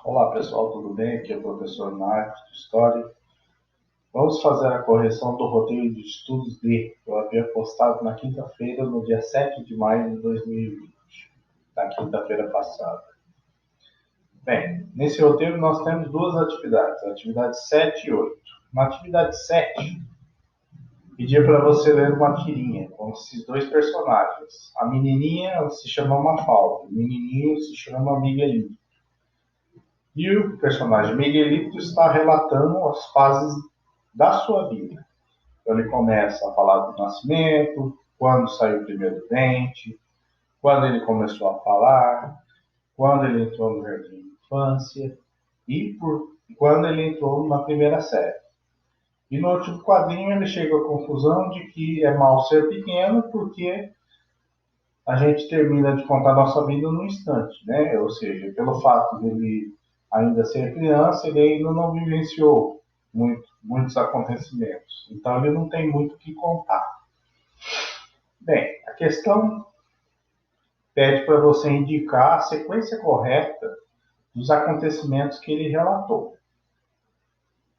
Olá pessoal, tudo bem? Aqui é o professor Marcos de História. Vamos fazer a correção do roteiro de estudos D, que eu havia postado na quinta-feira, no dia 7 de maio de 2020, na quinta-feira passada. Bem, nesse roteiro nós temos duas atividades, atividades 7 e 8. Na atividade 7, pedi para você ler uma tirinha com esses dois personagens. A menininha se chama Mafalda, o menininho se chama Miguelinho. E o personagem Miguelito está relatando as fases da sua vida. Então ele começa a falar do nascimento, quando saiu o primeiro dente, quando ele começou a falar, quando ele entrou no jardim de infância quando ele entrou na primeira série. E no último quadrinho ele chega à conclusão de que é mal ser pequeno porque a gente termina de contar nossa vida num instante, né? Ou seja, pelo fato dele ainda ser criança, ele ainda não vivenciou muitos acontecimentos. Então ele não tem muito o que contar. Bem, a questão pede para você indicar a sequência correta dos acontecimentos que ele relatou.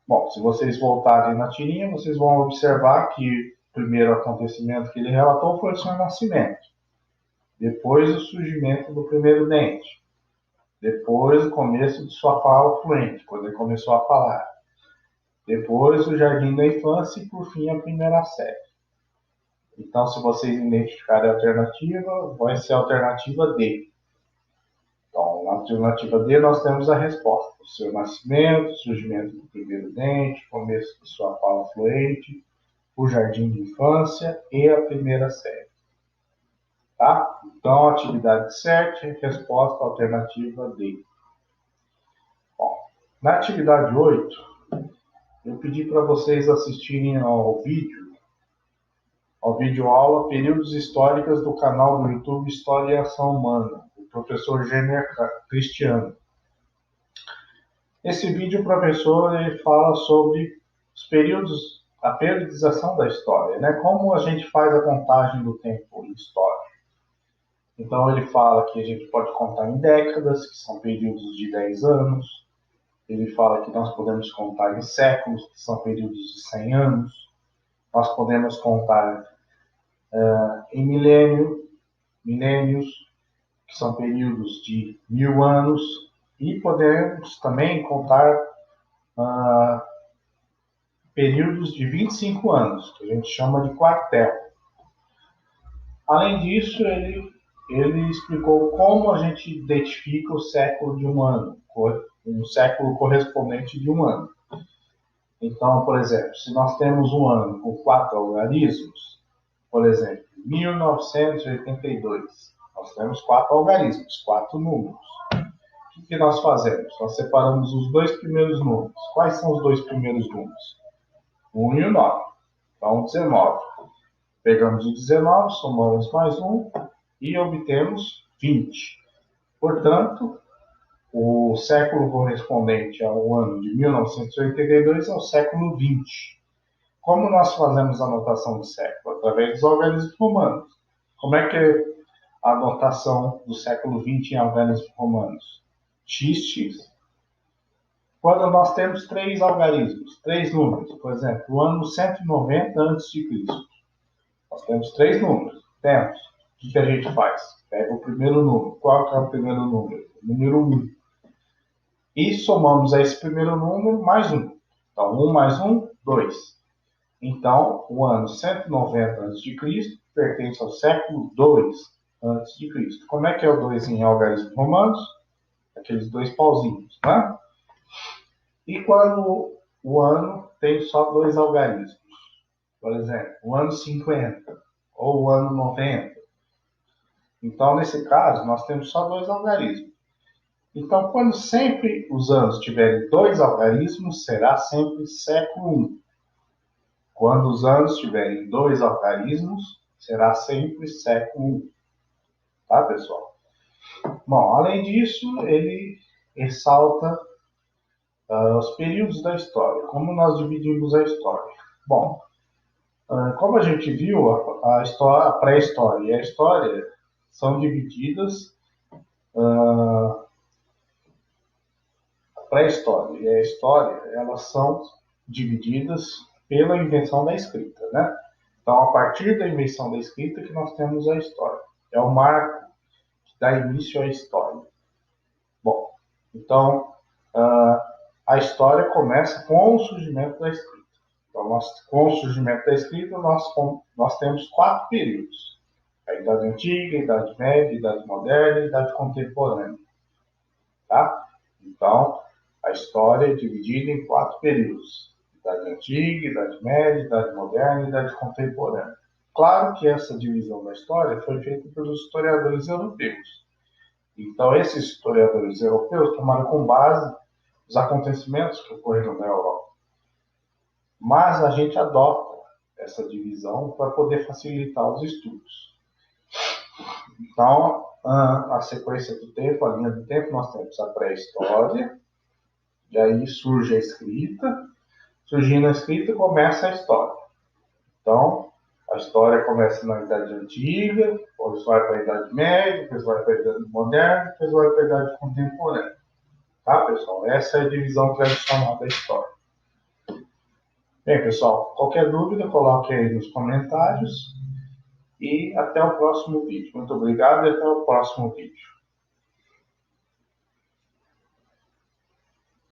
Bom, se vocês voltarem na tirinha, vocês vão observar que o primeiro acontecimento que ele relatou foi o seu nascimento. Depois o surgimento do primeiro dente. Depois o começo de sua fala fluente, quando ele começou a falar. Depois o jardim da infância e, por fim, a primeira série. Então, se vocês identificarem a alternativa, vai ser a alternativa D. Então, na alternativa D, nós temos a resposta. O seu nascimento, surgimento do primeiro dente, começo de sua fala fluente, o jardim de infância e a primeira série. Tá? Então, atividade 7, resposta alternativa D. Bom, na atividade 8, eu pedi para vocês assistirem ao vídeo aula Períodos Históricos do canal do YouTube História e Ação Humana, o professor Gêner Cristiano. Nesse vídeo, o professor ele fala sobre os períodos, a periodização da história, né? Como a gente faz a contagem do tempo em história. Então, ele fala que a gente pode contar em décadas, que são períodos de 10 anos. Ele fala que nós podemos contar em séculos, que são períodos de 100 anos. Nós podemos contar em milênios, que são períodos de 1000 anos. E podemos também contar períodos de 25 anos, que a gente chama de quartel. Além disso, ele explicou como a gente identifica o século de um ano, um século correspondente de um ano. Então, por exemplo, se nós temos um ano com 4 algarismos, por exemplo, 1982, nós temos 4 algarismos, 4 números. O que nós fazemos? Nós separamos os dois primeiros números. Quais são os dois primeiros números? 1 e o 9. Então, 19. Pegamos o 19, somamos mais 1 e obtemos 20. Portanto, o século correspondente ao ano de 1982 é o século 20. Como nós fazemos a notação de século? Através dos algarismos romanos. Como é que é a notação do século 20 em algarismos romanos? XX. Quando nós temos 3 algarismos, 3 números, por exemplo, o ano 190 a.C., nós temos 3 números. Temos. O que a gente faz? Pega o primeiro número. Qual que é o primeiro número? O número 1. E somamos a esse primeiro número mais 1. Então, 1 mais 1, 2. Então, o ano 190 a.C. pertence ao século 2 a.C. Como é que é o 2 em algarismos romanos? Aqueles dois pauzinhos, né? E quando o ano tem só 2 algarismos? Por exemplo, o ano 50 ou o ano 90. Então, nesse caso, nós temos só 2 algarismos. Então, quando sempre os anos tiverem 2 algarismos, será sempre século 1. Quando os anos tiverem 2 algarismos, será sempre século 1. Tá, pessoal? Bom, além disso, ele ressalta os períodos da história, como nós dividimos a história. Bom, como a gente viu, a pré-história e a história são divididas pré-história e a história, elas são divididas pela invenção da escrita, né? Então, a partir da invenção da escrita que nós temos a história. É o marco que dá início à história. Bom, então, a história começa com o surgimento da escrita. Então, com o surgimento da escrita, nós temos 4 períodos. A Idade Antiga, a Idade Média, a Idade Moderna e a Idade Contemporânea. Tá? Então, a história é dividida em 4 períodos. Idade Antiga, Idade Média, Idade Moderna e Idade Contemporânea. Claro que essa divisão da história foi feita pelos historiadores europeus. Então, esses historiadores europeus tomaram como base os acontecimentos que ocorreram na Europa. Mas a gente adota essa divisão para poder facilitar os estudos. Então, a sequência do tempo, a linha do tempo, nós temos a pré-história, e aí surge a escrita. Surgindo a escrita, começa a história. Então, a história começa na Idade Antiga, depois vai para a Idade Média, depois vai para a Idade Moderna, depois vai para a Idade Contemporânea. Tá, pessoal? Essa é a divisão tradicional da história. Bem, pessoal, qualquer dúvida, coloque aí nos comentários. E até o próximo vídeo. Muito obrigado e até o próximo vídeo.